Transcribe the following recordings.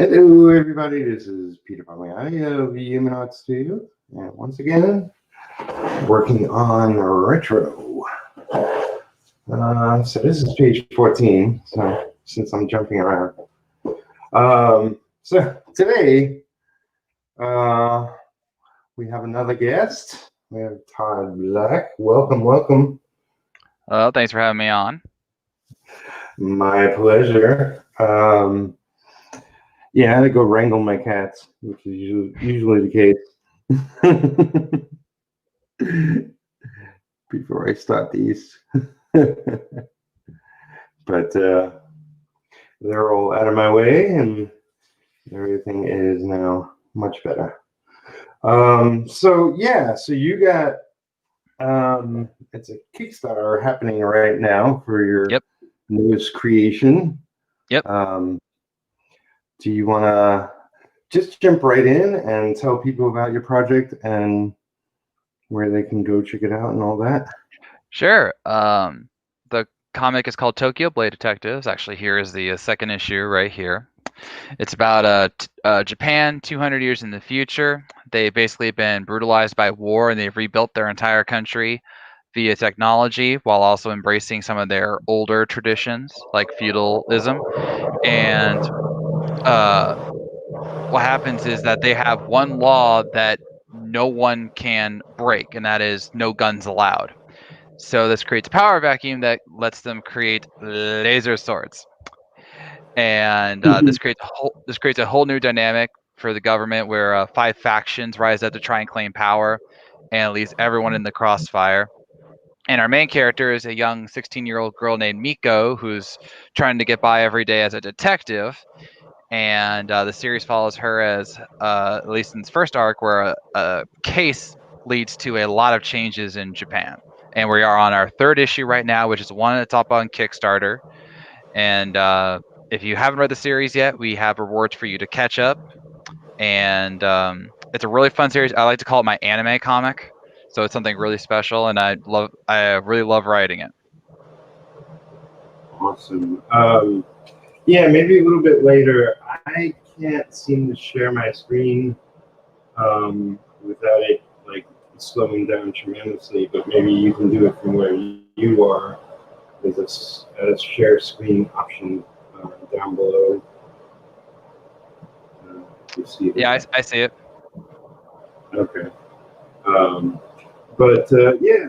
Hello, everybody. This is Peter Palmiotti of Humanot Studio, and once again, working on retro. So this is page 14. So since I'm jumping around, so today we have another guest. We have Todd Black. Welcome, welcome. Thanks for having me on. My pleasure. Yeah, I had to go wrangle my cats, which is usually the case. Before I start these. But they're all out of my way and everything is now much better. So you got it's a Kickstarter happening right now for your newest creation. Yep. Do you want to just jump right in and tell people about your project and where they can go check it out and all that? Sure. The comic is called Tokyo Blade Detectives. Actually, here is the second issue right here. It's about Japan 200 years in the future. They've basically been brutalized by war, and they've rebuilt their entire country via technology while also embracing some of their older traditions like feudalism. And what happens is that they have one law that no one can break, and that is no guns allowed. So this creates a power vacuum that lets them create laser swords, and this creates a whole new dynamic for the government where 5 factions rise up to try and claim power, and it leaves everyone in the crossfire. And our main character is a young 16-year-old girl named Miko who's trying to get by every day as a detective. And the series follows her as, at least in its first arc, where a case leads to a lot of changes in Japan. And we are on our 3rd issue right now, which is the one that's up on Kickstarter. And if you haven't read the series yet, we have rewards for you to catch up. And it's a really fun series. I like to call it my anime comic. So it's something really special, and I really love writing it. Awesome. Yeah, maybe a little bit later. I can't seem to share my screen without it like slowing down tremendously. But maybe you can do it from where you are. There's a share screen option down below. You see it? Yeah, I see it. Okay. But yeah,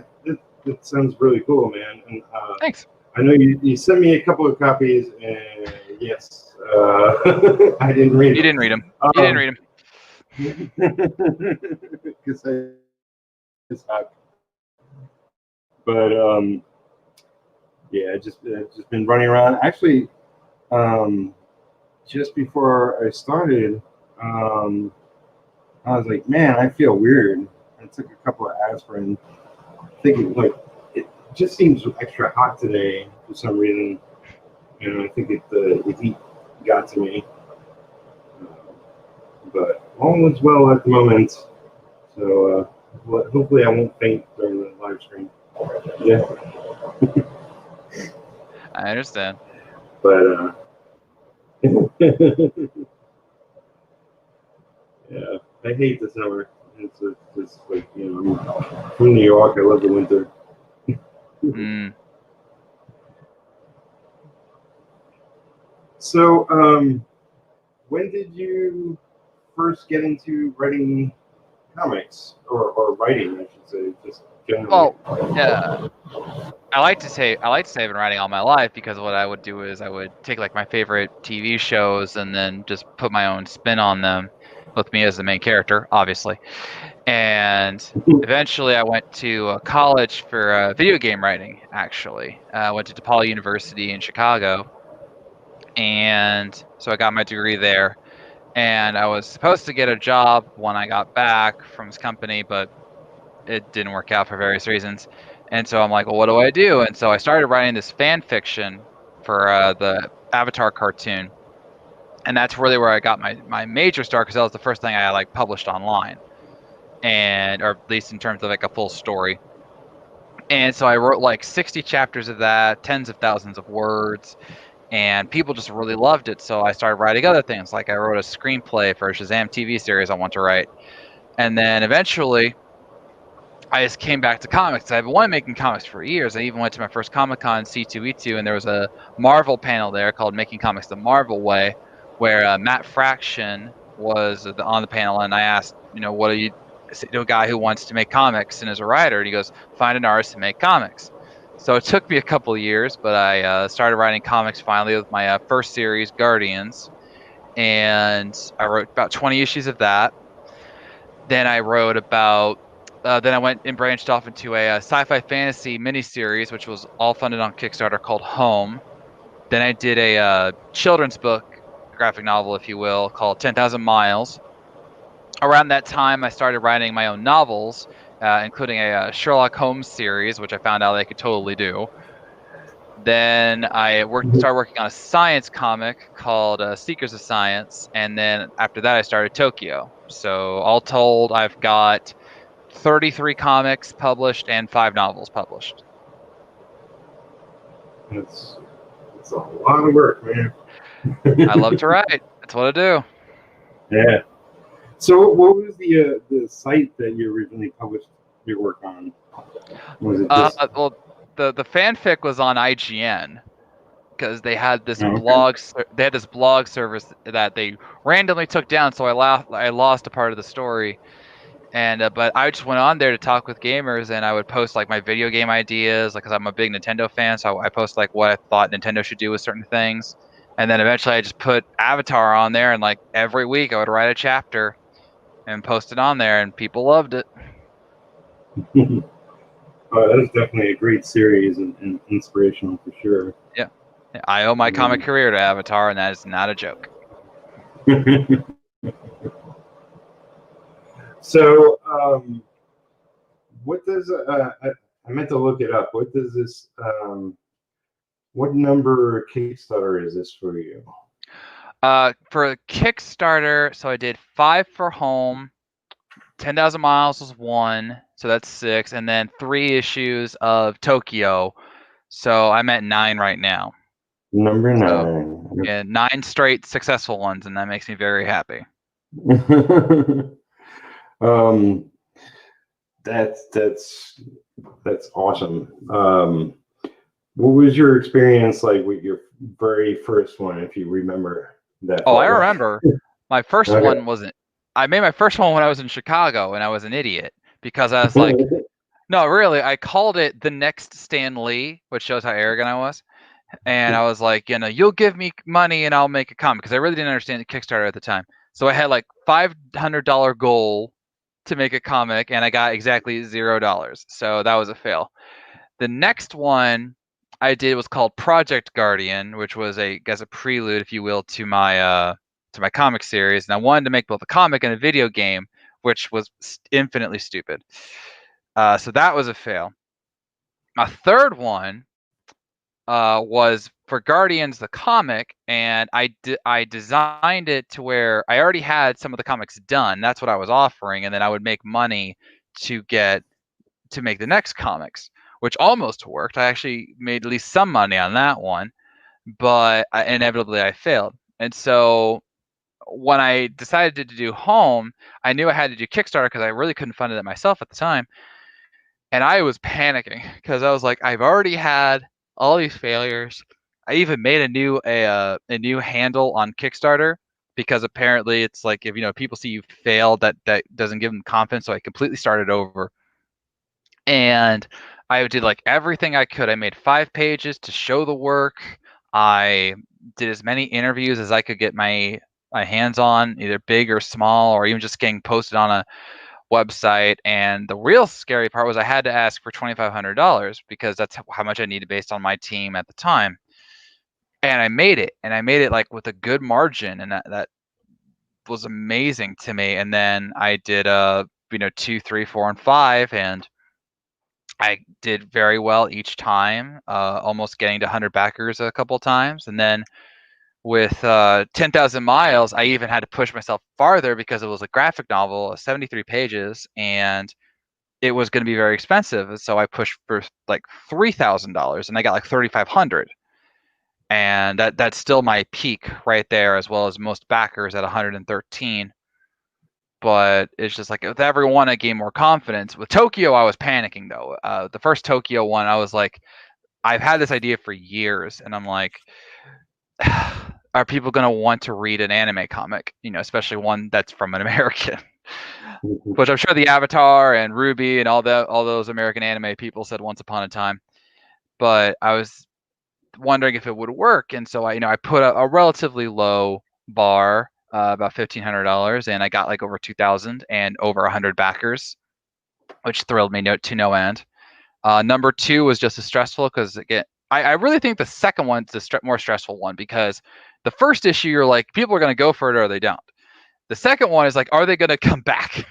that sounds really cool, man. And Thanks. I know you sent me a couple of copies, and yes, I didn't read them. You didn't read them. You didn't read them. Because I suck. But yeah, just been running around. Actually, just before I started, I was like, man, I feel weird. I took a couple of aspirin, thinking like it just seems extra hot today for some reason, and I think the heat got to me. But all is well at the moment, so hopefully I won't faint during the live stream. Yeah. I understand. But yeah, I hate the summer. It's just like, I'm from New York. I love the winter. So, when did you first get into writing comics or writing? I should say, just generally. Well, yeah. I like to say I've been writing all my life, because what I would do is I would take like my favorite TV shows and then just put my own spin on them, with me as the main character, obviously. And eventually I went to college for video game writing, actually. I went to DePaul University in Chicago. And so I got my degree there. And I was supposed to get a job when I got back from this company, but it didn't work out for various reasons. And so I'm like, well, what do I do? And so I started writing this fan fiction for the Avatar cartoon. And that's really where I got my major start, because that was the first thing I like published online, or at least in terms of like a full story. And so I wrote like 60 chapters of that, tens of thousands of words. and people just really loved it. So I started writing other things, like I wrote a screenplay for a Shazam TV series I want to write, and then eventually I just came back to comics. I've been wanting making comics for years. I even went to my first Comic-Con C2E2, and there was a Marvel panel there called "Making Comics the Marvel Way," where Matt Fraction was on the panel, and I asked, what do you say to a guy who wants to make comics and is a writer? And he goes, "Find an artist to make comics." So it took me a couple of years, but I started writing comics finally with my first series, Guardians, and I wrote about 20 issues of that. Then I wrote about. Then I went and branched off into a sci-fi fantasy miniseries, which was all funded on Kickstarter, called Home. Then I did a children's book, graphic novel, if you will, called 10,000 Miles. Around that time, I started writing my own novels, including a Sherlock Holmes series, which I found out I could totally do. Then I started working on a science comic called Seekers of Science, and then after that, I started Tokyo. So all told, I've got 33 comics published and 5 novels published. It's a lot of work, man. I love to write. That's what I do. Yeah. So, what was the site that you originally published your work on? Was it just? Well, the fanfic was on IGN because they had this Okay. blog service that they randomly took down. So I lost a part of the story. And but I just went on there to talk with gamers, and I would post like my video game ideas, like because I'm a big Nintendo fan, so I post like what I thought Nintendo should do with certain things. And then eventually I just put Avatar on there, and like every week I would write a chapter and post it on there, and people loved it. That is definitely a great series and inspirational for sure. Yeah, I owe my comic career to Avatar, and that is not a joke. So, what does I meant to look it up. What does this? What number Kickstarter is this for you? For Kickstarter, so I did 5 for Home, 10,000 Miles was 1, so that's 6, and then 3 issues of Tokyo. So I'm at 9 right now. Number So, 9. yeah, 9 straight successful ones, and that makes me very happy. That's awesome. What was your experience like with your very first one, if you remember that? Oh, I remember. My first Okay. one wasn't. I made my first one when I was in Chicago, and I was an idiot because I was like, no, really, I called it The Next Stan Lee, which shows how arrogant I was. And I was like, you'll give me money and I'll make a comic, because I really didn't understand the Kickstarter at the time. So I had like $500 goal to make a comic, and I got exactly $0. So that was a fail. The next one I did was called Project Guardian, which was a prelude, if you will, to my comic series. And I wanted to make both a comic and a video game, which was infinitely stupid. So that was a fail. My third one was for Guardians the comic, and I designed it to where I already had some of the comics done. That's what I was offering, and then I would make money to make the next comics, which almost worked. I actually made at least some money on that one, but inevitably I failed. And so when I decided to do Home, I knew I had to do Kickstarter because I really couldn't fund it myself at the time. And I was panicking because I was like, I've already had all these failures. I even made a new handle on Kickstarter, because apparently it's like, if people see you fail, that doesn't give them confidence. So I completely started over, and I did like everything I could. I made 5 pages to show the work. I did as many interviews as I could get my hands on, either big or small, or even just getting posted on a website. And the real scary part was I had to ask for $2,500, because that's how much I needed based on my team at the time. And I made it like with a good margin, and that was amazing to me. And then I did 2, 3, 4, and 5, and I did very well each time, almost getting to 100 backers a couple times. And then with 10,000 Miles, I even had to push myself farther because it was a graphic novel, 73 pages, and it was going to be very expensive. So I pushed for like $3,000, and I got like 3,500. and that's still my peak right there, as well as most backers at 113. But it's just like with every one, I gain more confidence. With Tokyo, I was panicking though. The first Tokyo one, I was like, I've had this idea for years, and I'm like, are people going to want to read an anime comic? Especially one that's from an American. Which I'm sure the Avatar and Ruby and all those American anime people said once upon a time. But I was wondering if it would work, and so I put a relatively low bar, about $1,500, and I got like over 2,000 and over 100 backers, which thrilled me to no end. Number two was just as stressful because again, I really think the second one's the more stressful one, because the first issue you're like, people are going to go for it or they don't. The second one is like, are they going to come back?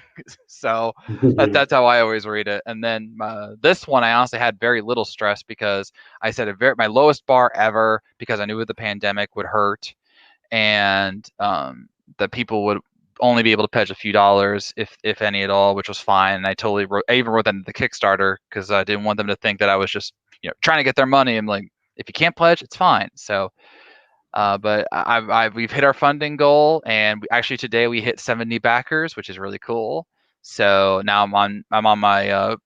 So that's how I always read it. And then this one, I honestly had very little stress because I set my lowest bar ever, because I knew the pandemic would hurt, and the people would only be able to pledge a few dollars, if any at all, which was fine. And I even wrote that into the Kickstarter because I didn't want them to think that I was just trying to get their money. I'm like, if you can't pledge, it's fine. So but we've hit our funding goal, and actually today we hit 70 backers, which is really cool. So now I'm on my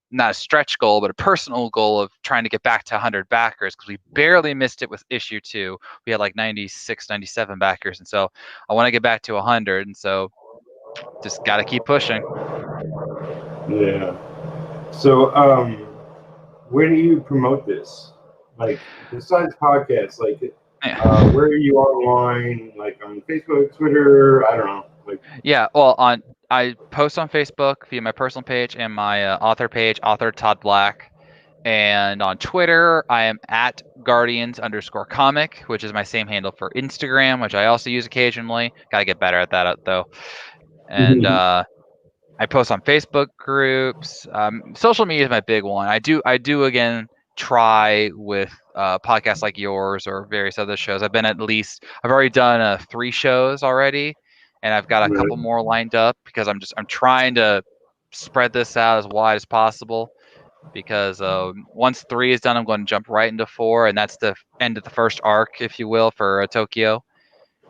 not a stretch goal, but a personal goal of trying to get back to 100 backers, because we barely missed it with issue 2. We had like 96, 97 backers, and so I want to get back to 100, and so just got to keep pushing. Yeah. So, where do you promote this? Like, besides podcasts, like, where are you online? Like on Facebook, Twitter? I don't know. Like, yeah, well, I post on Facebook via my personal page and my author page, author Todd Black. And on Twitter, I am at Guardians_comic, which is my same handle for Instagram, which I also use occasionally. Got to get better at that though. And I post on Facebook groups. Social media is my big one. I do again try with podcasts like yours or various other shows. I've already done 3 shows already, and I've got a couple more lined up, because I'm trying to spread this out as wide as possible. Because once 3 is done, I'm going to jump right into 4, and that's the end of the first arc, if you will, for Tokyo.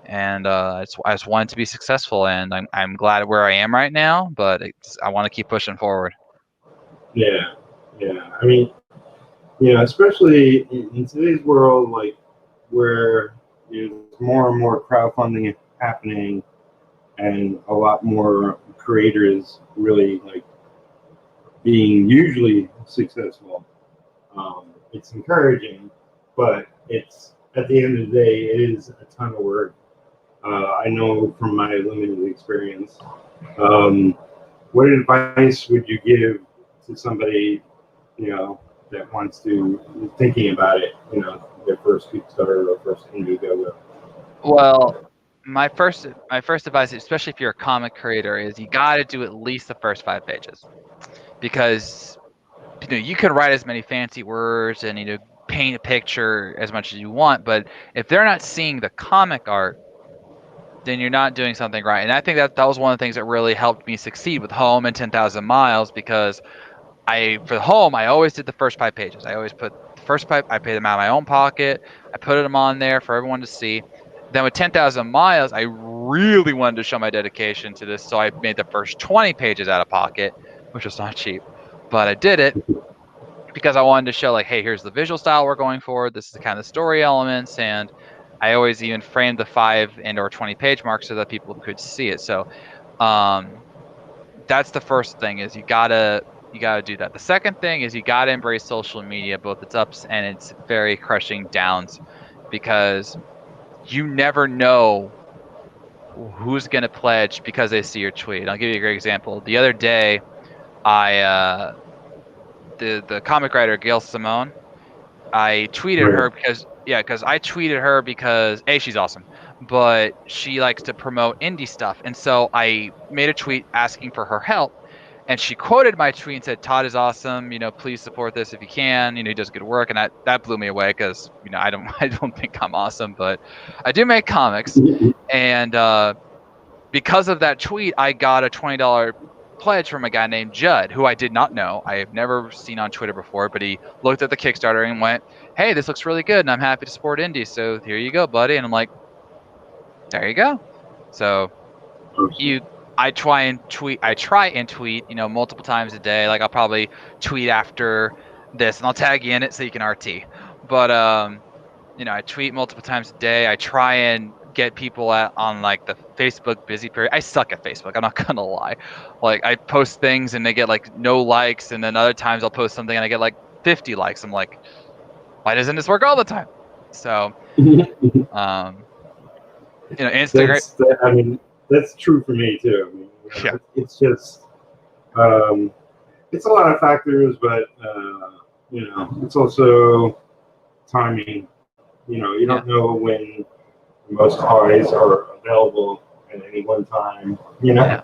And I just want it to be successful, and I'm glad where I am right now, but I want to keep pushing forward. Yeah. I mean, especially in today's world, like where there's more and more crowdfunding happening, and a lot more creators really like being usually successful. It's encouraging, but it's at the end of the day, it is a ton of work. I know from my limited experience. What advice would you give to somebody, that wants to thinking about it, their first Kickstarter or first Indiegogo? Well, my first advice, especially if you're a comic creator, is you got to do at least the first 5 pages, because you can write as many fancy words and paint a picture as much as you want, but if they're not seeing the comic art, then you're not doing something right. And I think that was one of the things that really helped me succeed with Home and 10,000 Miles, because for Home, I always did the first 5 pages. I always put the first 5, I paid them out of my own pocket. I put them on there for everyone to see. Then with 10,000 Miles, I really wanted to show my dedication to this, so I made the first 20 pages out of pocket, which was not cheap, but I did it because I wanted to show, like, hey, here's the visual style we're going for. This is the kind of story elements, and I always even framed the 5 and or 20 page mark so that people could see it. So that's the first thing, is you gotta do that. The second thing is you gotta embrace social media, both its ups and its very crushing downs, because you never know who's gonna pledge because they see your tweet. I'll give you a great example. The other day, the comic writer Gail Simone, I tweeted her because I tweeted her because she's awesome, but she likes to promote indie stuff, and so I made a tweet asking for her help, and she quoted my tweet and said, "Todd is awesome. Please support this if you can. He does good work." And that blew me away, because I don't think I'm awesome, but I do make comics, and because of that tweet, I got a $20 pledge from a guy named Judd, who I did not know. I have never seen on Twitter before, but he looked at the Kickstarter and went, "Hey, this looks really good, and I'm happy to support indie. So here you go, buddy." And I'm like, "There you go." So you, I try and tweet. Multiple times a day. Like I'll probably tweet after this, and I'll tag you in it so you can RT. But I tweet multiple times a day. I try and get people on like the Facebook busy period. I suck at Facebook. I'm not gonna lie. Like I post things and they get like no likes, and then other times I'll post something and I get like 50 likes. I'm like, why doesn't this work all the time? So, Instagram. I mean, that's true for me too. I mean, Yeah. it's just, it's a lot of factors, but it's also timing. You don't know when most toys are available at any one time. Yeah,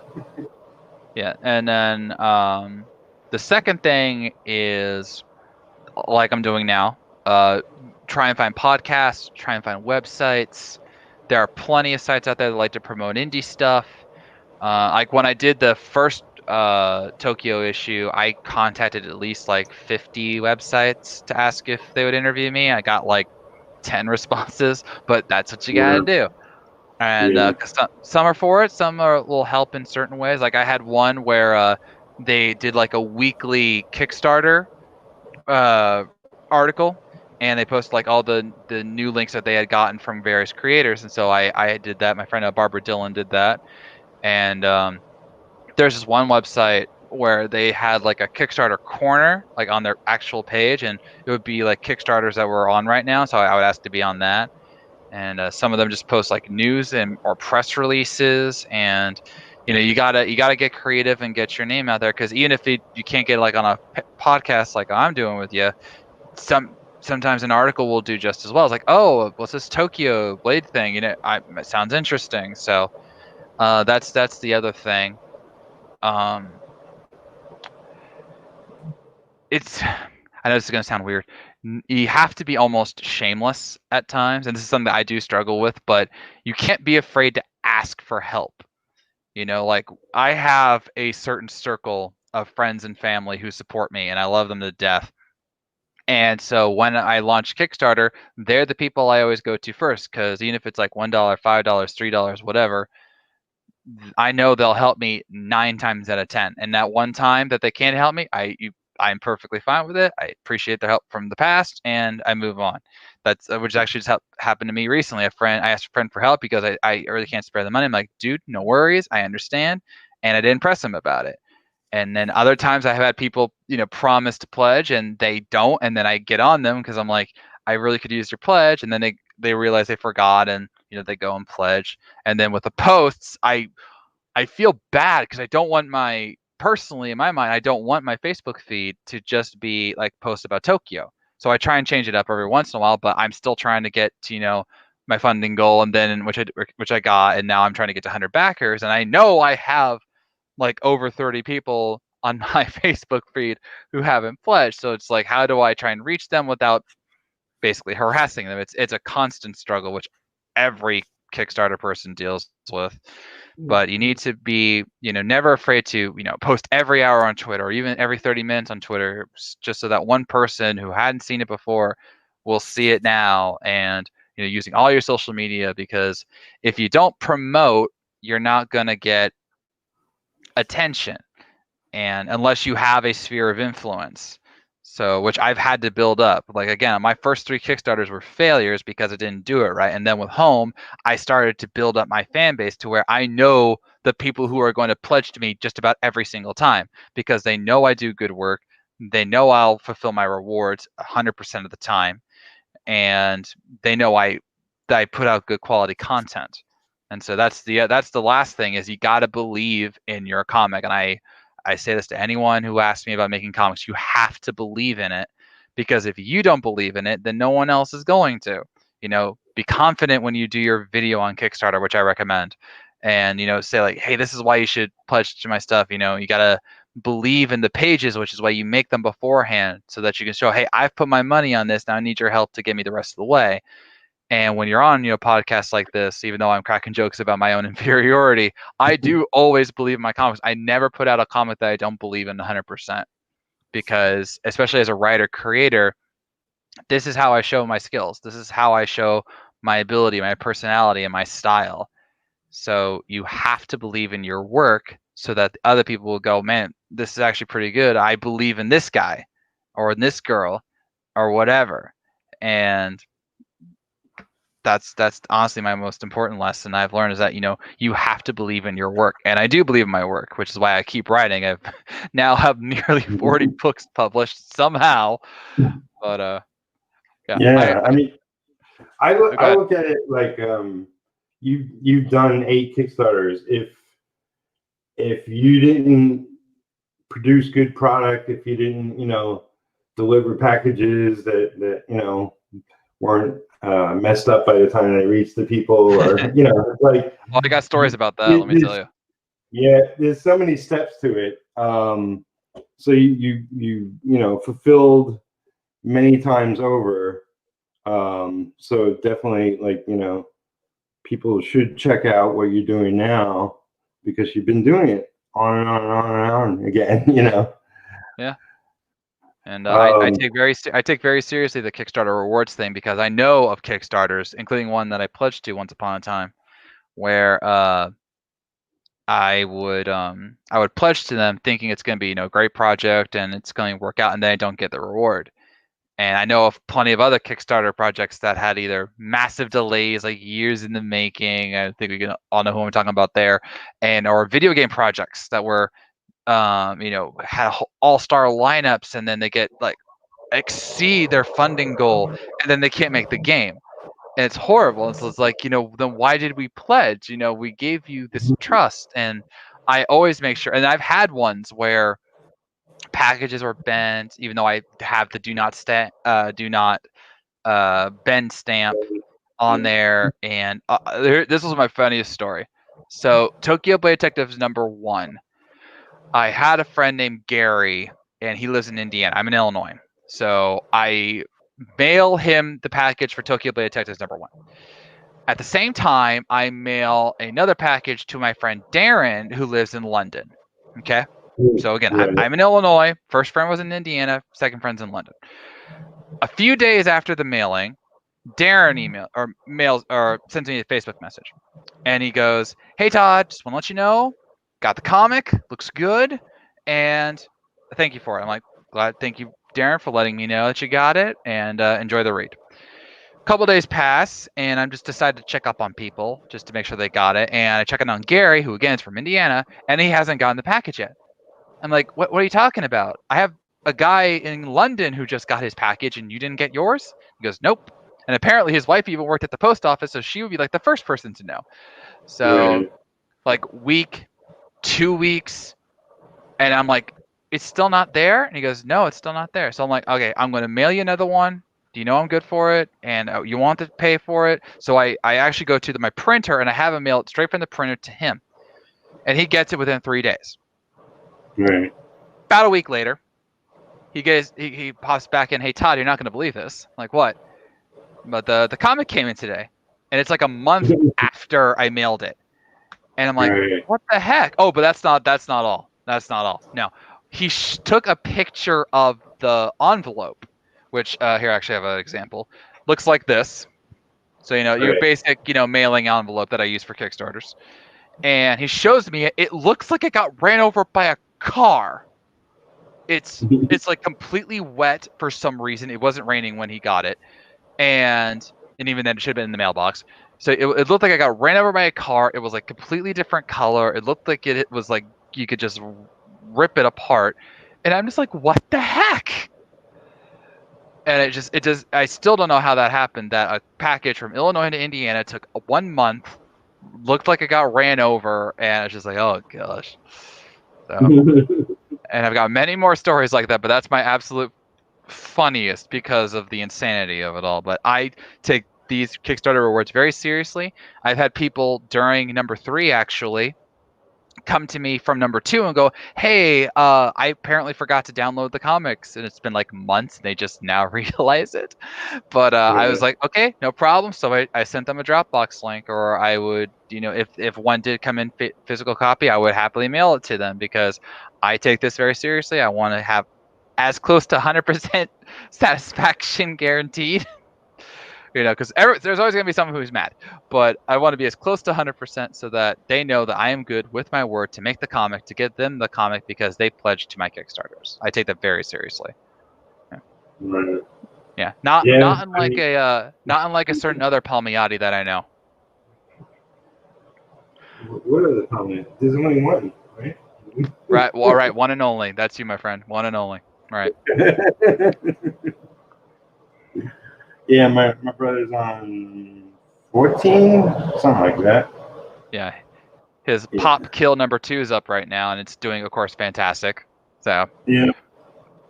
and then the second thing is like I'm doing now. Try and find podcasts, try and find websites. There are plenty of sites out there that like to promote indie stuff. Like when I did the first Tokyo issue, I contacted at least like 50 websites to ask if they would interview me. I got like 10 responses, but that's what you gotta do. And some are for it, some will help in certain ways. Like I had one where they did like a weekly Kickstarter article, and they posted like all the new links that they had gotten from various creators, and so I did that. My friend Barbara Dillon did that, and there's this one website where they had like a Kickstarter corner like on their actual page, and it would be like Kickstarters that were on right now, so I would ask to be on that. And some of them just post like news and or press releases, and you gotta get creative and get your name out there, because even if you can't get like on a podcast like I'm doing with you, sometimes an article will do just as well. It's like, oh, what's this Tokyo Blade thing? It sounds interesting. So that's the other thing. It's I know this is going to sound weird. You have to be almost shameless at times, and this is something that I do struggle with, but you can't be afraid to ask for help. Like I have a certain circle of friends and family who support me, and I love them to death. And so when I launch Kickstarter, they're the people I always go to first, because even if it's like $1, $5, $3, whatever, I know they'll help me 9 times out of 10. And that one time that they can't help me, I'm perfectly fine with it. I appreciate their help from the past, and I move on. That's which actually just happened to me recently. I asked a friend for help because I really can't spare the money. I'm like, dude, no worries, I understand, and I didn't press him about it. And then other times I have had people, promise to pledge and they don't, and then I get on them because I'm like, I really could use your pledge, and then they realize they forgot, and they go and pledge. And then with the posts, I feel bad because I don't want personally in my mind, I don't want my Facebook feed to just be like posts about Tokyo. So I try and change it up every once in a while, but I'm still trying to get to, my funding goal, and then which I got, and now I'm trying to get to 100 backers, and I know I have like over 30 people on my Facebook feed who haven't pledged. So it's like, how do I try and reach them without basically harassing them? It's a constant struggle, which every Kickstarter person deals with. But you need to be, never afraid to, post every hour on Twitter, or even every 30 minutes on Twitter, just so that one person who hadn't seen it before will see it now. And, using all your social media, because if you don't promote, you're not going to get attention, and unless you have a sphere of influence. So, which I've had to build up. Like again, my first 3 Kickstarters were failures because I didn't do it right. And then with Home, I started to build up my fan base to where I know the people who are going to pledge to me just about every single time, because they know I do good work. They know I'll fulfill my rewards 100% of the time, and they know that I put out good quality content. And so that's the last thing, is you got to believe in your comic. And I say this to anyone who asks me about making comics: you have to believe in it, because if you don't believe in it, then no one else is going to. Be confident when you do your video on Kickstarter, which I recommend, and say like, hey, this is why you should pledge to my stuff. You got to believe in the pages, which is why you make them beforehand, so that you can show, hey, I've put my money on this, now I need your help to get me the rest of the way. And when you're on, podcasts like this, even though I'm cracking jokes about my own inferiority, I do always believe in my comics. I never put out a comic that I don't believe in 100%, because especially as a writer creator, this is how I show my skills. This is how I show my ability, my personality, and my style. So you have to believe in your work so that other people will go, man, this is actually pretty good. I believe in this guy or in this girl or whatever. And that's honestly my most important lesson I've learned, is that you have to believe in your work, and I do believe in my work, which is why I keep writing. I've now have nearly 40 books published somehow, but yeah. Yeah, I mean, Go I ahead. look at it like you've done 8 Kickstarters. If you didn't produce good product, if you didn't deliver packages that weren't messed up by the time they reached the people, or like Well, I got stories about that, let me tell there's, you. yeah, there's so many steps to it. So you fulfilled many times over. So definitely, like, people should check out what you're doing now, because you've been doing it on and on and on and on again. Yeah. And I Um, take very seriously the Kickstarter rewards thing, because I know of Kickstarters, including one that I pledged to once upon a time, where I would pledge to them thinking it's going to be a great project and it's going to work out, and then I don't get the reward. And I know of plenty of other Kickstarter projects that had either massive delays, like years in the making. I think we can all know who I'm talking about there, or video game projects that were had all-star lineups, and then they get like exceed their funding goal, and then they can't make the game, and it's horrible. And so it's like, then why did we pledge? We gave you this trust. And I always make sure, and I've had ones where packages were bent, even though I have the do not bend stamp on there. And this was my funniest story. So Tokyo Blade Detectives #1. I had a friend named Gary, and he lives in Indiana. I'm in Illinois. So I mail him the package for Tokyo Blade Detectives #1. At the same time, I mail another package to my friend Darren, who lives in London. Okay. So again, right. I'm in Illinois. First friend was in Indiana. Second friend's in London. A few days after the mailing, Darren sends me a Facebook message, and he goes, "Hey Todd, just want to let you know, got the comic, looks good, and thank you for it." I'm like, "Glad, thank you, Darren, for letting me know that you got it, and enjoy the read." A couple days pass, and I'm just decided to check up on people just to make sure they got it, and I check in on Gary, who again is from Indiana, and he hasn't gotten the package yet. I'm like, what are you talking about? I have a guy in London who just got his package, and you didn't get yours? He goes, nope. And apparently his wife even worked at the post office, so she would be like the first person to know. So Right. like week, 2 weeks, and I'm like, it's still not there? And he goes, no, it's still not there. So I'm like, okay, I'm going to mail you another one. Do you know I'm good for it? And you want to pay for it? So I actually go to my printer, and I have him mail it straight from the printer to him. And he gets it within 3 days. Right. About a week later, he pops back in, hey, Todd, you're not going to believe this. I'm like, what? But the comic came in today, and it's like a month after I mailed it. And I'm like, Right. what the heck? Oh, but that's not all. That's not all. No, he took a picture of the envelope, which here I actually have an example. Looks like this. So your Right. basic mailing envelope that I use for Kickstarters. And he shows me it. It looks like it got ran over by a car. It's like completely wet for some reason. It wasn't raining when he got it, and even then it should have been in the mailbox. So it looked like I got ran over by a car. It was like completely different color. It looked like it was like you could just rip it apart. And I'm just like, what the heck? And I still don't know how that happened. That a package from Illinois to Indiana took 1 month, looked like it got ran over, and it's just like, oh gosh. So, and I've got many more stories like that, but that's my absolute funniest because of the insanity of it all. But I take these Kickstarter rewards very seriously. I've had people during #3 actually come to me from number 2 and go, hey, I apparently forgot to download the comics, and it's been like months, and they just now realize it. But I was like, okay, no problem. So I sent them a Dropbox link, or I would, if one did come in physical copy, I would happily mail it to them, because I take this very seriously. I want to have as close to 100% satisfaction guaranteed. Because there's always going to be someone who's mad, but I want to be as close to 100% so that they know that I am good with my word to make the comic, to get them the comic, because they pledged to my Kickstarters. I take that very seriously. Right. Yeah, not unlike a certain other Palmiotti that I know. What are the comments? There's only one, right? Right. Well, right. One and only. That's you, my friend. One and only. Right. Yeah, my brother's on 14, something like that. Yeah. His Pop Kill number 2 is up right now, and it's doing, of course, fantastic. So. Yeah.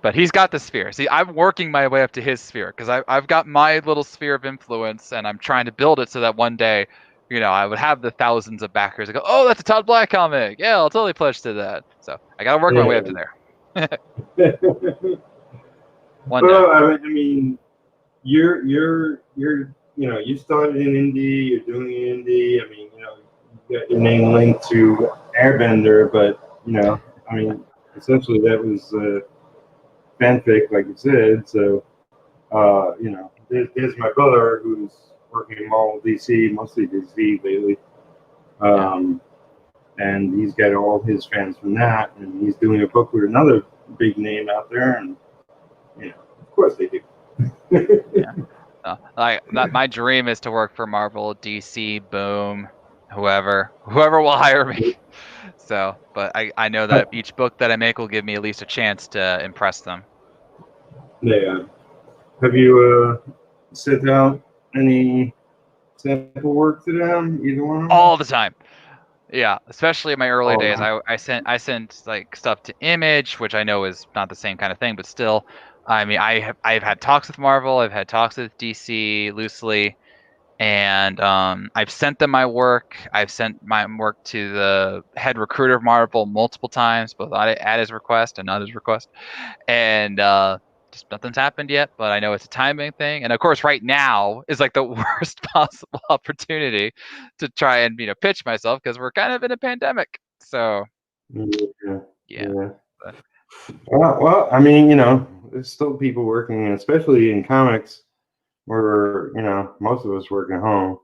But he's got the sphere. See, I'm working my way up to his sphere, because I've got my little sphere of influence, and I'm trying to build it so that one day, I would have the thousands of backers that go, oh, that's a Todd Black comic. Yeah, I'll totally pledge to that. So I got to work my way up to there. One day. Well, I mean, you're you started in indie. You're doing indie. I mean, you got your name linked to Airbender, but I mean, essentially that was fanfic, like you said. So, there's my brother who's working in Marvel DC, mostly DC lately. And he's got all his fans from that, and he's doing a book with another big name out there, and of course they do. My dream is to work for Marvel, DC, Boom, whoever will hire me. So, but I know that each book that I make will give me at least a chance to impress them. Yeah. Have you sent out any sample work to them? Either one? All the time. Yeah, especially in my early days. I sent like stuff to Image, which I know is not the same kind of thing, but still. I mean, I've had talks with Marvel. I've had talks with DC loosely. And I've sent them my work. I've sent my work to the head recruiter of Marvel multiple times, both at his request and not his request. And just nothing's happened yet, but I know it's a timing thing. And of course, right now is like the worst possible opportunity to try and pitch myself, because we're kind of in a pandemic. So yeah. Well, I mean, there's still people working, especially in comics, where most of us work at home.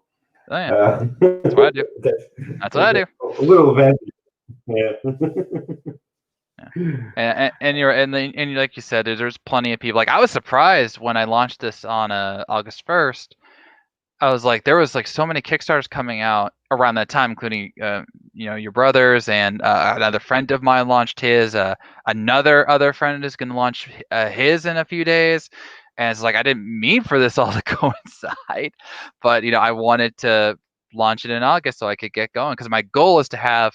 Oh, yeah. That's what I do. That's what I do. A little advantage. Yeah. And like you said, there's plenty of people. Like, I was surprised when I launched this on August 1st. I was like, there was like so many Kickstarters coming out around that time, including your brothers, and another friend of mine launched his. Another other friend is going to launch his in a few days. And it's like, I didn't mean for this all to coincide, but I wanted to launch it in August so I could get going, because my goal is to have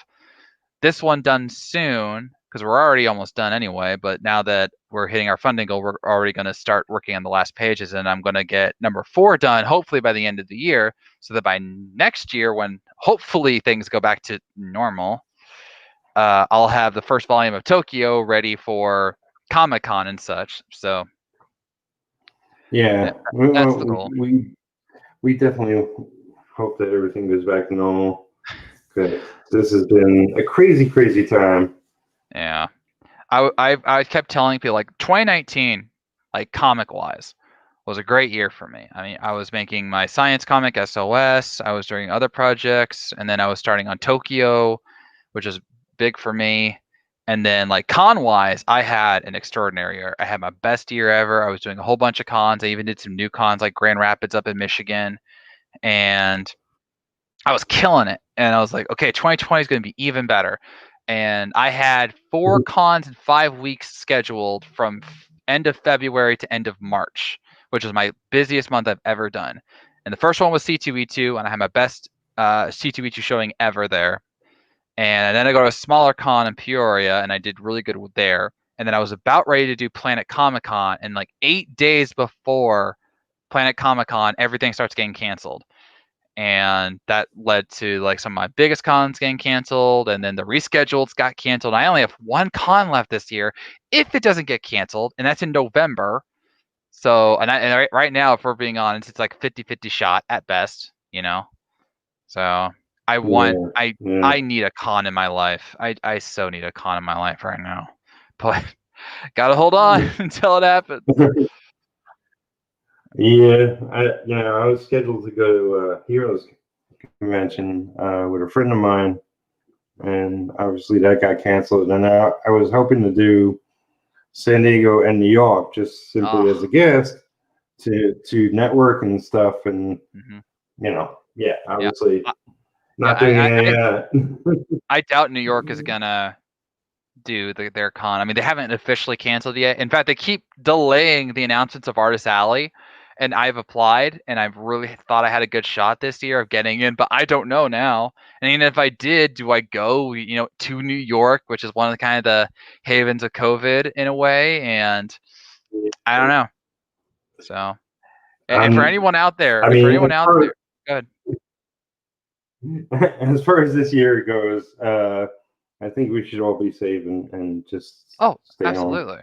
this one done soon, because we're already almost done anyway. But now that we're hitting our funding goal, we're already going to start working on the last pages, and I'm going to get number 4 done hopefully by the end of the year, so that by next year, when hopefully things go back to normal, I'll have the first volume of Tokyo ready for Comic-Con and such. So yeah, that's the goal. We definitely hope that everything goes back to normal. Okay. This has been a crazy time. Yeah. I kept telling people, like, 2019, like, comic-wise, was a great year for me. I mean, I was making my science comic, SOS. I was doing other projects, and then I was starting on Tokyo, which is big for me. And then, like, con-wise, I had an extraordinary year. I had my best year ever. I was doing a whole bunch of cons. I even did some new cons, like Grand Rapids up in Michigan. And I was killing it. And I was like, okay, 2020 is going to be even better. And I had 4 cons in 5 weeks scheduled from end of February to end of March, which was my busiest month I've ever done. And the first one was C2E2, and I had my best C2E2 showing ever there. And then I go to a smaller con in Peoria, and I did really good there. And then I was about ready to do Planet Comic-Con, and like 8 days before Planet Comic-Con, everything starts getting canceled. and that led to like some of my biggest cons getting canceled, and then the rescheduleds got canceled. I only have one con left this year if it doesn't get canceled, and that's in November. So, and right now, if we're being honest, it's like 50-50 shot at best, you know. So Yeah. I need a con in my life. I so need a con in my life right now, but gotta hold on until it happens. Yeah, I was scheduled to go to Heroes Convention with a friend of mine, and obviously that got canceled. And I was hoping to do San Diego and New York just simply as a guest to network and stuff. And Mhm. yeah, Yeah. obviously Yeah, not doing any of that. I doubt New York is gonna do their con. I mean, they haven't officially canceled yet. In fact, they keep delaying the announcements of Artist Alley, and I've applied, and I've really thought I had a good shot this year of getting in, but I don't know now. And even if I did, do I go, to New York, which is one of the kind of the havens of COVID in a way? And I don't know. So, and for um, anyone out there, I mean, good. as far as this year goes, I think we should all be safe and just Oh, stay home. absolutely.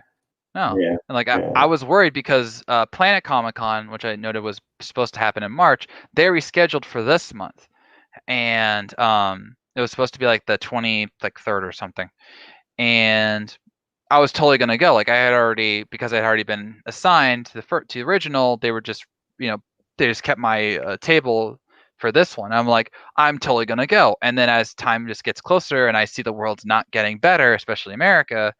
No. Yeah, And like yeah, I was worried because Planet Comic Con, which I noted was supposed to happen in March, they rescheduled for this month. And it was supposed to be like the 23rd or something. And I was totally gonna go. Like I had already, because I had already been assigned to the original, they were just, they just kept my table for this one. I'm like, I'm totally gonna go. And then as time just gets closer and I see the world's not getting better, especially America,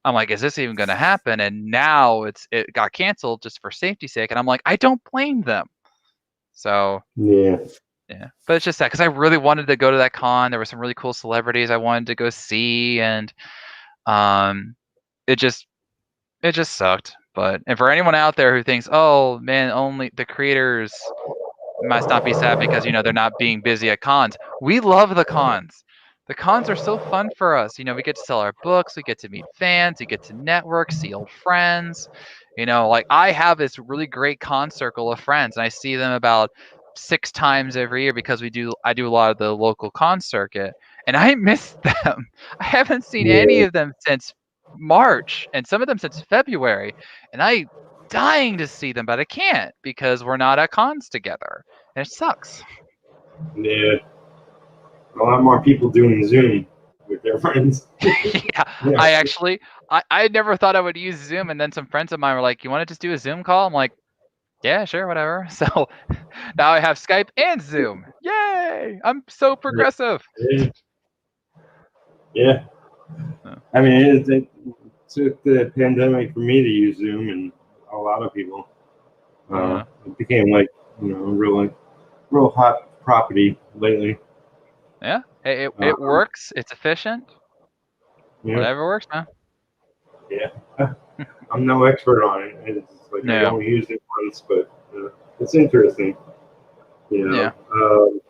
I'm like, is this even going to happen? And now it got canceled just for safety's sake. And I'm like, I don't blame them. So yeah. yeah, but it's just that because I really wanted to go to that con. There were some really cool celebrities I wanted to go see, and um, it just sucked. But and for anyone out there who thinks, oh man, only the creators must not be sad because they're not being busy at cons. We love the cons. The cons are so fun for us. We get to sell our books, we get to meet fans, we get to network, see old friends. Like I have this really great con circle of friends, and I see them about 6 times every year because I do a lot of the local con circuit, and I miss them. I haven't seen any Yeah, of them since March, and some of them since February, and I dying to see them, but I can't because we're not at cons together. And it sucks. yeah. A lot more people doing Zoom with their friends. Yeah, Yeah, I never thought I would use Zoom, and then some friends of mine were like, "You want to just do a Zoom call?" I'm like, "Yeah, sure, whatever." So now I have Skype and Zoom. Yay! I'm so progressive. yeah, yeah. Uh, I mean, it took the pandemic for me to use Zoom, and a lot of people. uh, It became like real hot property lately. yeah, it Um, works. It's efficient. yeah, Whatever works, man. yeah. I'm no expert on it. It's like I No. only used it once, but it's interesting. You Yeah. know.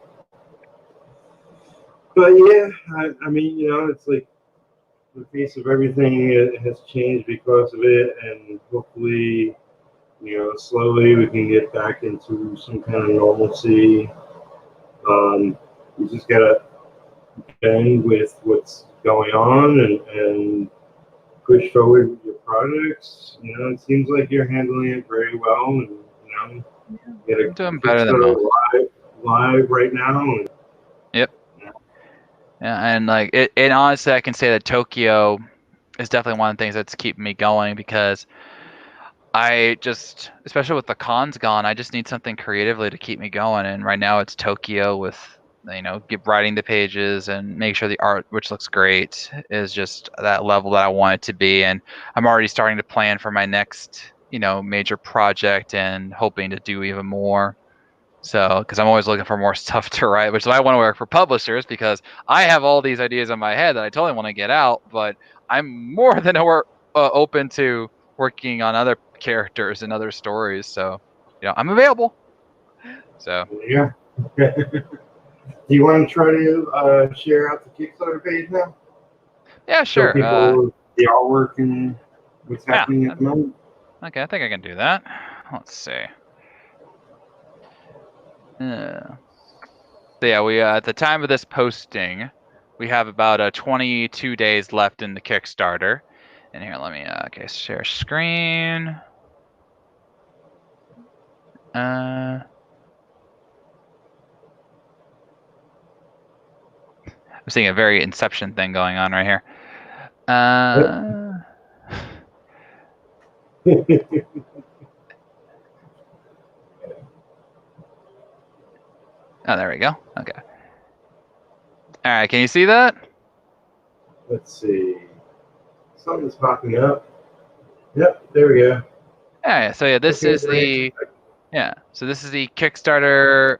But yeah, I mean, it's like the face of everything has changed because of it, and hopefully, slowly we can get back into some kind of normalcy. You just gotta bend with what's going on and push forward your projects. It seems like you're handling it very well, and get a I'm doing better than most. Kickstarter live right now. And, Yep. Yeah, and like and honestly, I can say that Tokyo is definitely one of the things that's keeping me going because I just, especially with the cons gone, I just need something creatively to keep me going. And right now it's Tokyo with, keep writing the pages and make sure the art, which looks great, is just that level that I want it to be. And I'm already starting to plan for my next, major project and hoping to do even more. So, because I'm always looking for more stuff to write, which is why I want to work for publishers because I have all these ideas in my head that I totally want to get out, but I'm more than open to working on other characters and other stories. So, I'm available. So, yeah. Do you want to try to share out the Kickstarter page now? yeah, Show sure. people the artwork and what's Yeah. happening at the moment? Okay, I think I can do that. Let's see. Yeah. So yeah, we at the time of this posting, we have about 22 days left in the Kickstarter. And here, let me okay, share screen. I'm seeing a very Inception thing going on right here. Oh, there we go. Okay. All right, can you see that? Let's see. Something's popping up. Yep, there we go. Yeah. So yeah, this is the So this is the Kickstarter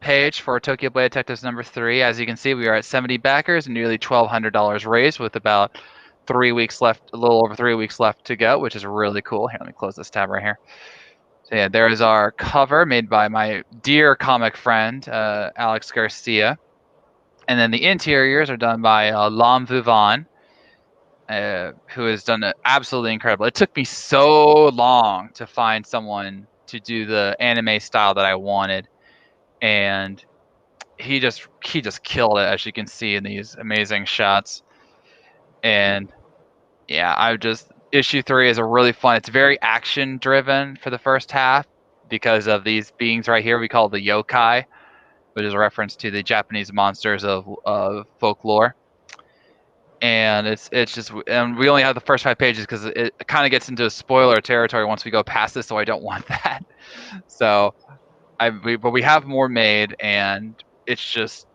page for Tokyo Blade Detectives #3. As you can see, we are at 70 backers and nearly $1,200 raised, with about 3 weeks left, a little over 3 weeks left to go, which is really cool. Here, let me close this tab right here. So yeah, there is our cover made by my dear comic friend Alex Garcia, and then the interiors are done by Lam Vuvan, who has done it absolutely incredible. It took me so long to find someone to do the anime style that I wanted, and he just killed it, as you can see in these amazing shots. And yeah, issue 3 is a really fun. It's very action driven for the first half because of these beings right here. We call the yokai, which is a reference to the Japanese monsters of folklore. And it's just, and we only have the first 5 pages because it kind of gets into spoiler territory once we go past this, so I don't want that. So but we have more made, and it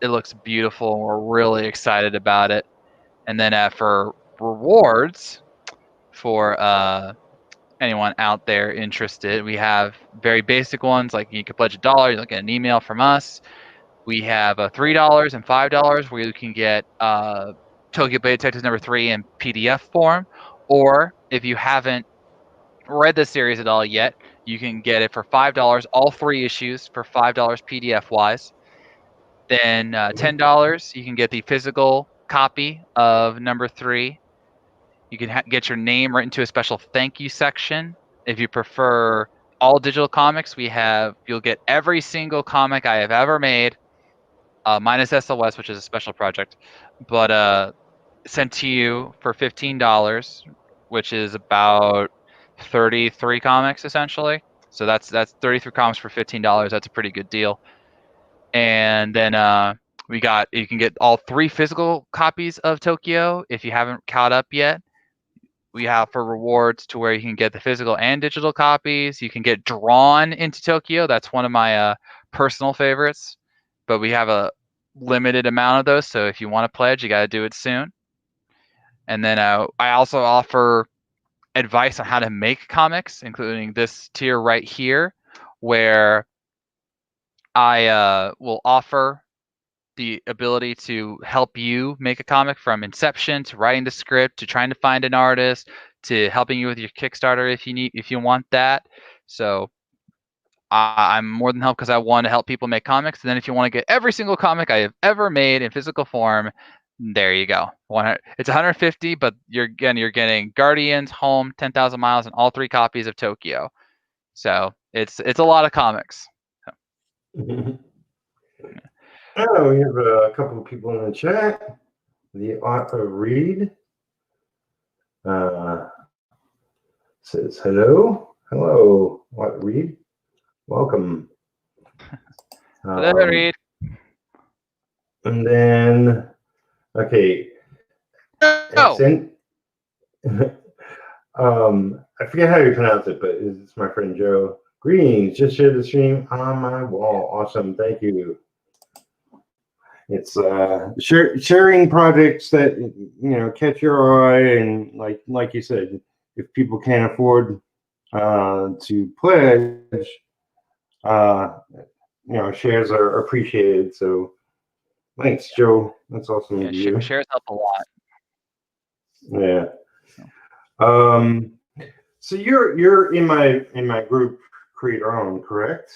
looks beautiful, and we're really excited about it. And then for rewards for anyone out there interested, we have very basic ones, like you can pledge $1, you'll get an email from us. We have $3 and $5 where you can get Tokyo Blade Detectives #3 in PDF form, or if you haven't read the series at all yet, you can get it for $5, all 3 issues for $5 PDF wise. Then $10, you can get the physical copy of #3. You can get your name written to a special thank you section. If you prefer all digital comics, you'll get every single comic I have ever made, minus SLS, which is a special project, but sent to you for $15, which is about 33 comics essentially. So that's 33 comics for $15. That's a pretty good deal. And then you can get all 3 physical copies of Tokyo if you haven't caught up yet. We have for rewards to where you can get the physical and digital copies. You can get drawn into Tokyo. That's one of my personal favorites, but we have a limited amount of those. So if you want to pledge, you got to do it soon. And then I also offer advice on how to make comics, including this tier right here, where I will offer the ability to help you make a comic, from inception to writing the script to trying to find an artist to helping you with your Kickstarter if you want that. So I'm more than help because I want to help people make comics. And then if you want to get every single comic I have ever made in physical form, there you go. It's 150, but you're getting Guardians, Home, 10,000 Miles, and all 3 copies of Tokyo. So it's a lot of comics. Oh, we have a couple of people in the chat. The author Reed says hello. Hello, what Reed? Welcome. Hello, Reed. And then, okay. Oh. I forget how you pronounce it, but it's my friend Joe. Greetings, just shared the stream on my wall. Awesome, thank you. It's sharing projects that catch your eye, and like you said, if people can't afford to pledge, shares are appreciated. So thanks, Joe. That's awesome of you. Shares help a lot. Yeah. So you're in my group, Create Our Own, correct?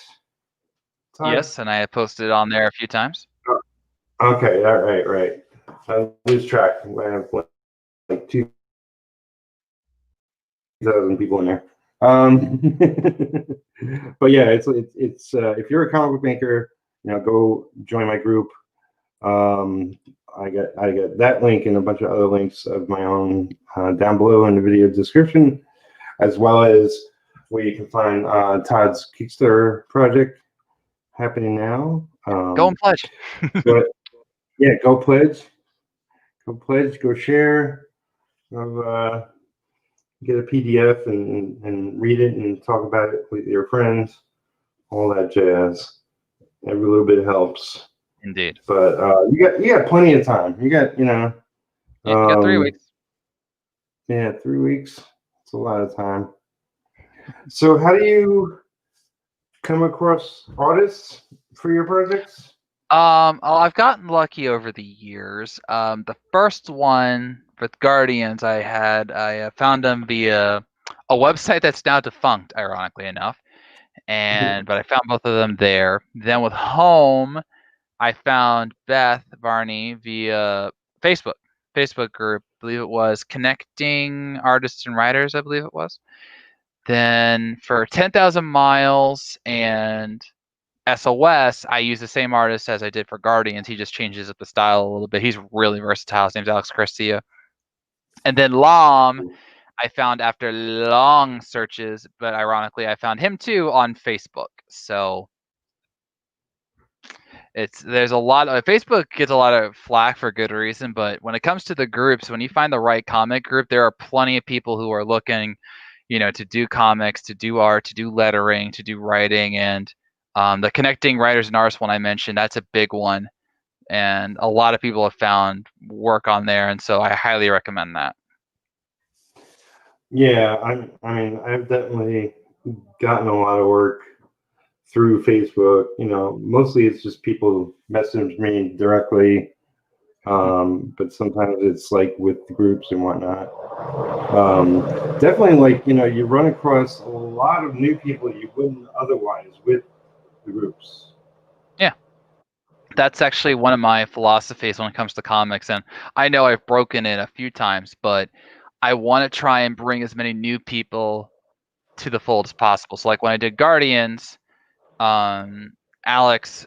Todd? Yes, and I have posted on there a few times. Okay, all right. I lose track. I have like 2,000 people in there. But yeah, it's if you're a comic book maker go join my group. I got that link and a bunch of other links of my own down below in the video description, as well as where you can find Todd's Kickstarter project happening now. Go and pledge. But yeah, go pledge, go share, get a PDF and read it and talk about it with your friends, all that jazz. Every little bit helps. Indeed. But you got plenty of time. You got You got 3 weeks. Yeah, 3 weeks. It's a lot of time. So how do you come across artists for your projects? I've gotten lucky over the years. The first one with Guardians, I found them via a website that's now defunct, ironically enough. But I found both of them there. Then with Home, I found Beth Varney via Facebook group. I believe it was Connecting Artists and Writers. I believe it was. Then for 10,000 Miles and SOS, I use the same artist as I did for Guardians. He just changes up the style a little bit. He's really versatile. His name's Alex Garcia. And then Lam, I found after long searches, but ironically, I found him too on Facebook. So there's a lot of Facebook gets a lot of flack for good reason, but when it comes to the groups, when you find the right comic group, there are plenty of people who are looking, to do comics, to do art, to do lettering, to do writing, and the Connecting Writers and Artists one I mentioned, that's a big one, and a lot of people have found work on there, and so I highly recommend that. Yeah, I mean, I've definitely gotten a lot of work through Facebook. Mostly it's just people message me directly, but sometimes it's like with the groups and whatnot. Definitely, like you run across a lot of new people you wouldn't otherwise with the groups. Yeah, that's actually one of my philosophies when it comes to comics, and I know I've broken it a few times, but I want to try and bring as many new people to the fold as possible. So like when I did Guardians, Alex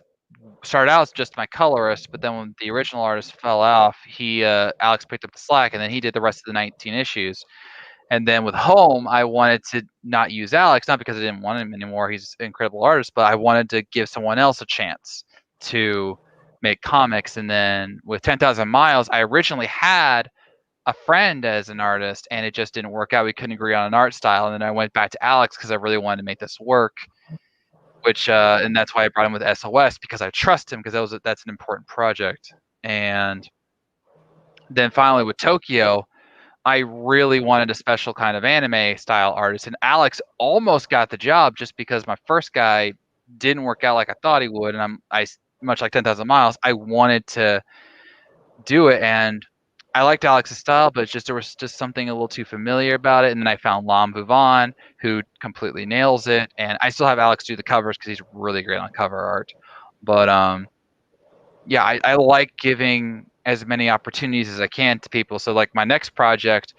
started out as just my colorist, but then when the original artist fell off, Alex picked up the slack, and then he did the rest of the 19 issues. And then with Home, I wanted to not use Alex, not because I didn't want him anymore. He's an incredible artist, but I wanted to give someone else a chance to make comics. And then with 10,000 Miles, I originally had a friend as an artist, and it just didn't work out. We couldn't agree on an art style, and then I went back to Alex because I really wanted to make this work. And that's why I brought him with SOS, because I trust him, because that's an important project. And then finally with Tokyo, I really wanted a special kind of anime style artist, and Alex almost got the job just because my first guy didn't work out like I thought he would, and I much like 10,000 Miles, I wanted to do it, and I liked Alex's style, but there was just something a little too familiar about it. And then I found Lam Bhuvan, who completely nails it, and I still have Alex do the covers because he's really great on cover art. But yeah, I like giving as many opportunities as I can to people. So like my next project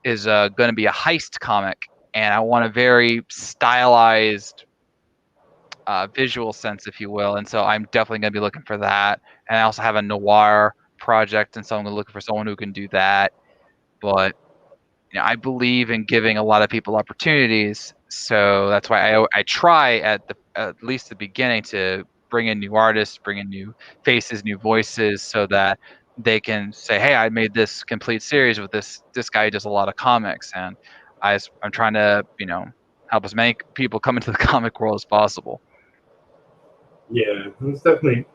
is going to be a heist comic, and I want a very stylized visual sense, if you will. And so I'm definitely going to be looking for that. And I also have a noir project, and so I'm looking for someone who can do that. But I believe in giving a lot of people opportunities, so that's why I try at least the beginning to bring in new artists, bring in new faces, new voices, so that they can say, "Hey, I made this complete series with this guy who does a lot of comics," and I'm trying to help as many people come into the comic world as possible. Yeah, there's definitely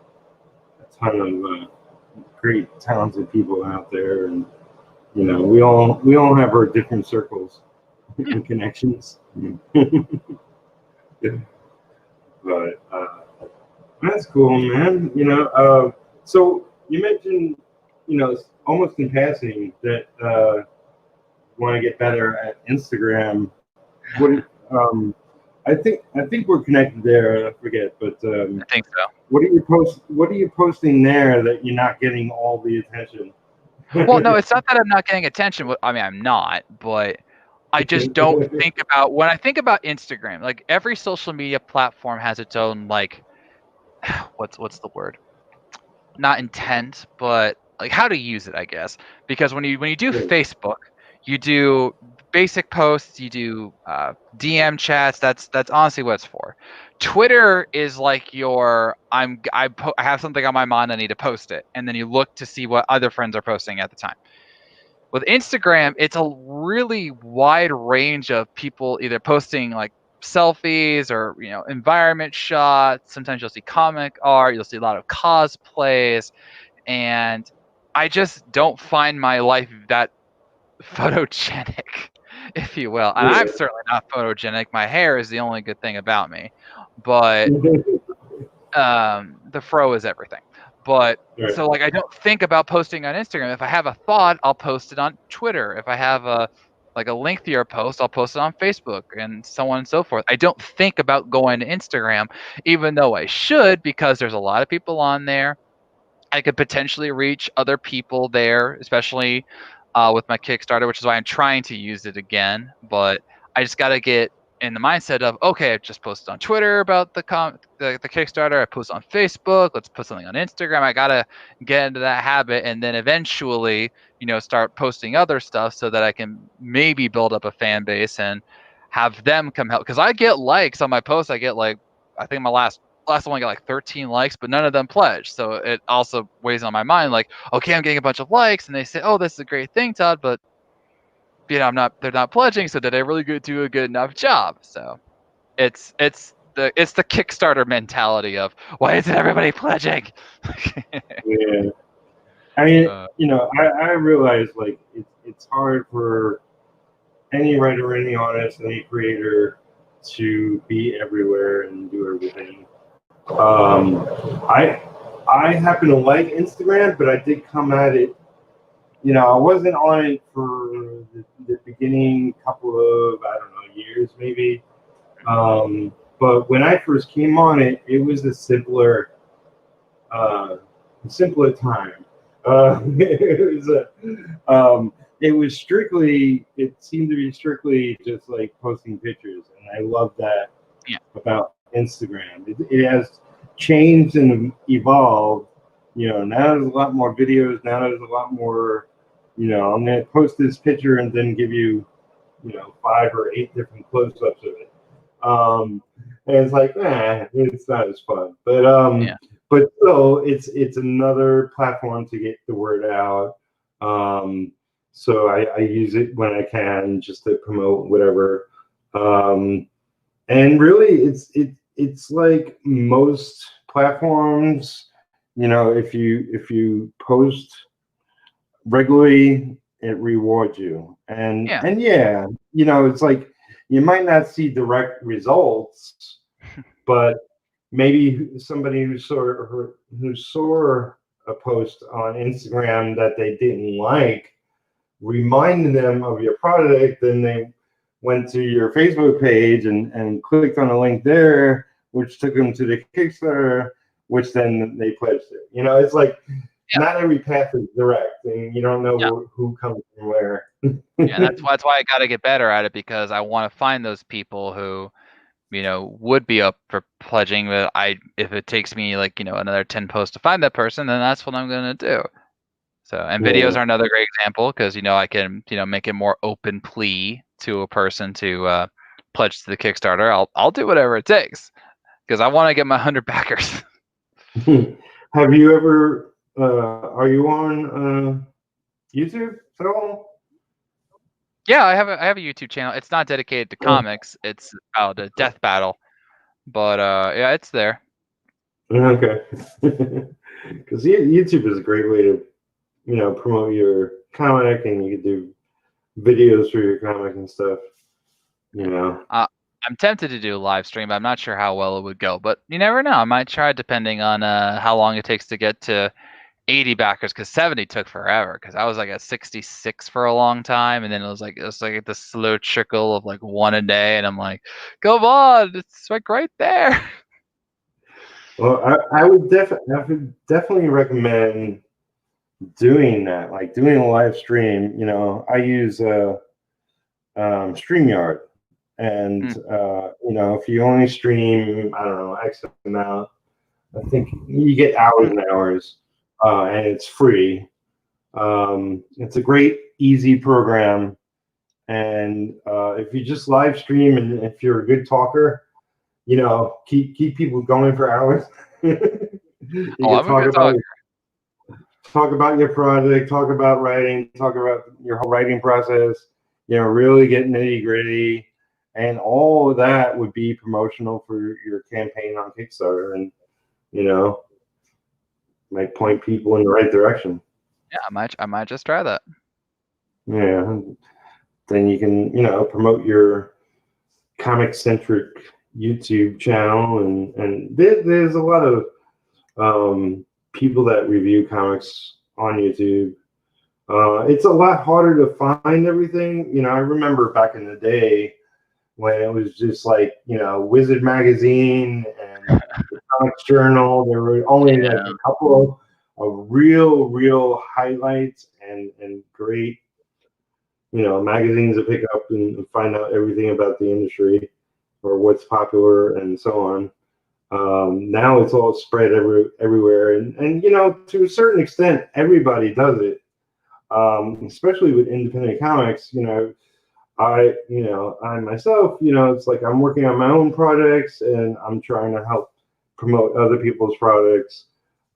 a ton of great, talented people out there, and we all have our different circles and connections. But that's cool, man. So you mentioned, almost in passing that you want to get better at Instagram. What? I think we're connected there. I forget, but I think so. What are you posting there that you're not getting all the attention? Well, no, it's not that I'm not getting attention. I mean, I'm not, but I just don't think about when I think about Instagram. Like every social media platform has its own what's the word? Not intent, but like how to use it, I guess. Because when you do Facebook, you do basic posts, you do DM chats. That's honestly what it's for. Twitter is like I have something on my mind, I need to post it, and then you look to see what other friends are posting at the time. With Instagram, it's a really wide range of people either posting like selfies or environment shots. Sometimes you'll see comic art, you'll see a lot of cosplays, and I just don't find my life that photogenic, if you will. And I'm certainly not photogenic. My hair is the only good thing about me, but the fro is everything. But so like I don't think about posting on Instagram. If I have a thought, I'll post it on Twitter. If I have a lengthier post, I'll post it on Facebook and so on and so forth. I don't think about going to Instagram, even though I should, because there's a lot of people on there. I could potentially reach other people there, especially with my Kickstarter, which is why I'm trying to use it again. But I just got to get in the mindset of, okay, I just posted on Twitter about the Kickstarter. I posted on Facebook. Let's put something on Instagram. I got to get into that habit, and then eventually, start posting other stuff so that I can maybe build up a fan base and have them come help. Because I get likes on my posts. I get like, I think my last one got like 13 likes, but none of them pledged. So it also weighs on my mind, like, okay, I'm getting a bunch of likes, and they say, oh, this is a great thing, Todd, but they're not pledging. So did I really do a good enough job? So it's the Kickstarter mentality of, why isn't everybody pledging? Yeah. I mean, I realize like it's hard for any writer, any artist, any creator to be everywhere and do everything. I happen to like Instagram, but I did come at it. I wasn't on it for the beginning couple of, I don't know, years maybe. But when I first came on it, it was a simpler time. It seemed to be strictly just like posting pictures, and I love that about Instagram. It has changed and evolved. Now there's a lot more videos. Now there's a lot more. I'm going to post this picture and then give you, 5 or 8 different close-ups of it. And it's like, it's not as fun. But still, it's another platform to get the word out. So I use it when I can just to promote whatever. And really, it's like most platforms. If you post regularly, it rewards you. And it's like you might not see direct results, but maybe somebody who saw a post on Instagram that they didn't like reminded them of your product, then they went to your Facebook page and clicked on a link there, which took them to the Kickstarter, which then they pledged it. It's like not every path is direct, and you don't know who comes from where. That's why I got to get better at it, because I want to find those people who would be up for pledging. But if it takes me like another 10 posts to find that person, then that's what I'm gonna do. So, and videos are another great example, because I can make it more open plea to a person to pledge to the Kickstarter. I'll do whatever it takes, because I want to get my 100 backers. Have you ever? Are you on YouTube at all? Yeah, I have a YouTube channel. It's not dedicated to comics. It's about a death battle, but yeah, it's there. Okay. Because YouTube is a great way to promote your comic, and you can do videos for your comic and stuff. I'm tempted to do a live stream, but I'm not sure how well it would go. But you never know. I might try, depending on how long it takes to get to 80 backers, because 70 took forever, because I was like at 66 for a long time, and then it was like the slow trickle of like one a day, and I'm like, come on, it's like right there. Well, I would definitely recommend doing that, like doing a live stream. I use StreamYard, and if you only stream, I don't know, X amount I think you get hours and hours, and it's free. It's a great, easy program. And if you just live stream and if you're a good talker, keep people going for hours. You can I'm a good talker. talk about your project, talk about writing, talk about your whole writing process. Really get nitty gritty, and all of that would be promotional for your campaign on Kickstarter, and might point people in the right direction. Yeah, I might just try that. Yeah, then you can promote your comic centric YouTube channel, and there's a lot of people that review comics on YouTube. It's a lot harder to find everything. I remember back in the day when it was just like Wizard Magazine and the Comics Journal. There were only like a couple of real highlights and great magazines to pick up and find out everything about the industry or what's popular and so on. Now it's all spread everywhere, and to a certain extent, everybody does it. Especially with independent comics, I myself, it's like I'm working on my own projects and I'm trying to help promote other people's projects.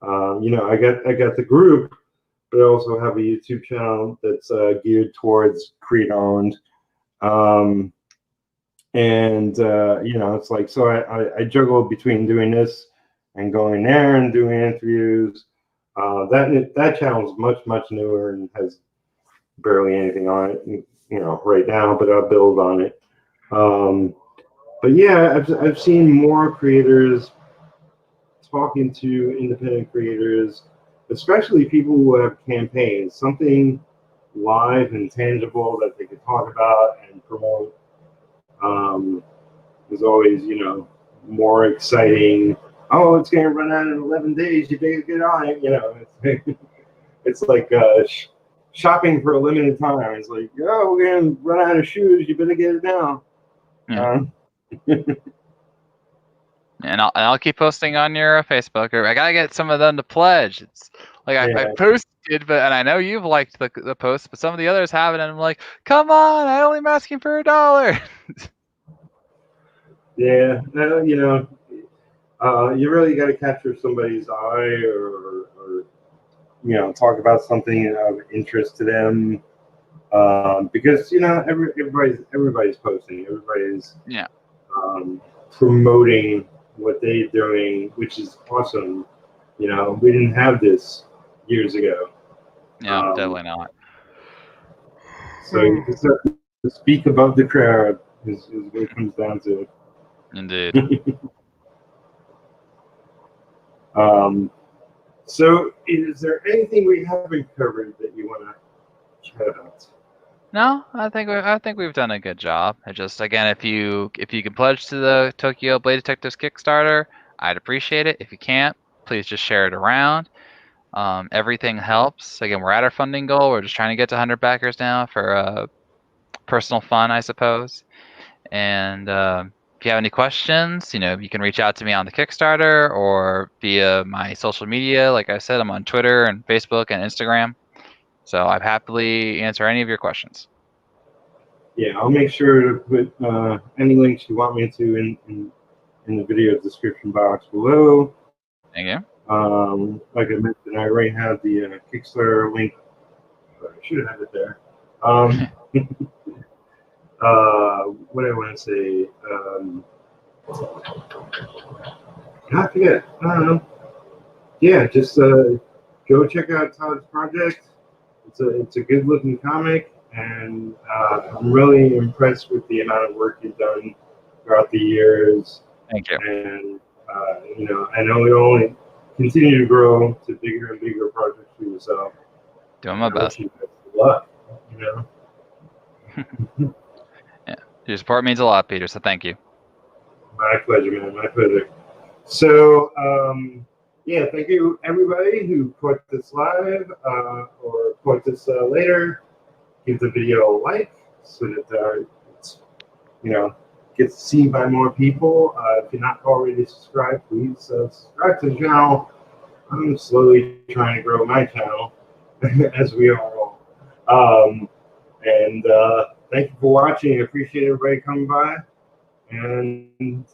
I got the group, but I also have a YouTube channel that's geared towards creator owned. It's like, so I juggle between doing this and going there and doing interviews. That channel is much newer and has barely anything on it, right now, but I'll build on it. But yeah, I've seen more creators talking to independent creators, especially people who have campaigns, something live and tangible that they can talk about and promote. Is always, more exciting. Oh, it's going to run out in 11 days. You better get on it. It's like shopping for a limited time. It's like, oh, we're going to run out of shoes. You better get it now. Yeah. And I'll keep posting on your Facebook. I gotta get some of them to pledge. It's like I posted, and I know you've liked the post, but some of the others haven't, and I'm like, come on, I only am asking for $1. Yeah, you really got to capture somebody's eye, or talk about something of interest to them, because everybody's posting, everybody's promoting what they're doing, which is awesome. We didn't have this years ago. Yeah, definitely not. So you just have to speak above the crowd is what it comes down to. Indeed. So is there anything we haven't covered that you want to chat about? No, I think we've done a good job. I just, again, if you can pledge to the Tokyo Blade Detectives Kickstarter, I'd appreciate it. If you can't, please just share it around. Everything helps. Again, we're at our funding goal. We're just trying to get to 100 backers now for personal fun, I suppose. And if you have any questions, you can reach out to me on the Kickstarter or via my social media. Like I said, I'm on Twitter and Facebook and Instagram. So I'd happily answer any of your questions. Yeah, I'll make sure to put any links you want me to in the video description box below. Thank you. Like I mentioned, I already have the Kickstarter link. I should have it there. What I want to say, I forget. I don't know. Yeah, just go check out Todd's project. It's a good looking comic, and I'm really impressed with the amount of work you've done throughout the years. Thank you. And I know it'll only continue to grow to bigger and bigger projects for yourself. Doing my best. Good luck. Yeah, your support means a lot, Peter. So thank you. My pleasure, man. My pleasure. So, yeah, thank you everybody who caught this live or caught this later. Give the video a like so that it's, gets seen by more people. If you're not already subscribed, please subscribe to the channel. I'm slowly trying to grow my channel, as we are all. And thank you for watching. I appreciate everybody coming by, and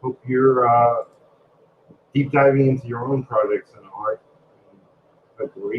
hope you're deep diving into your own projects and art. A great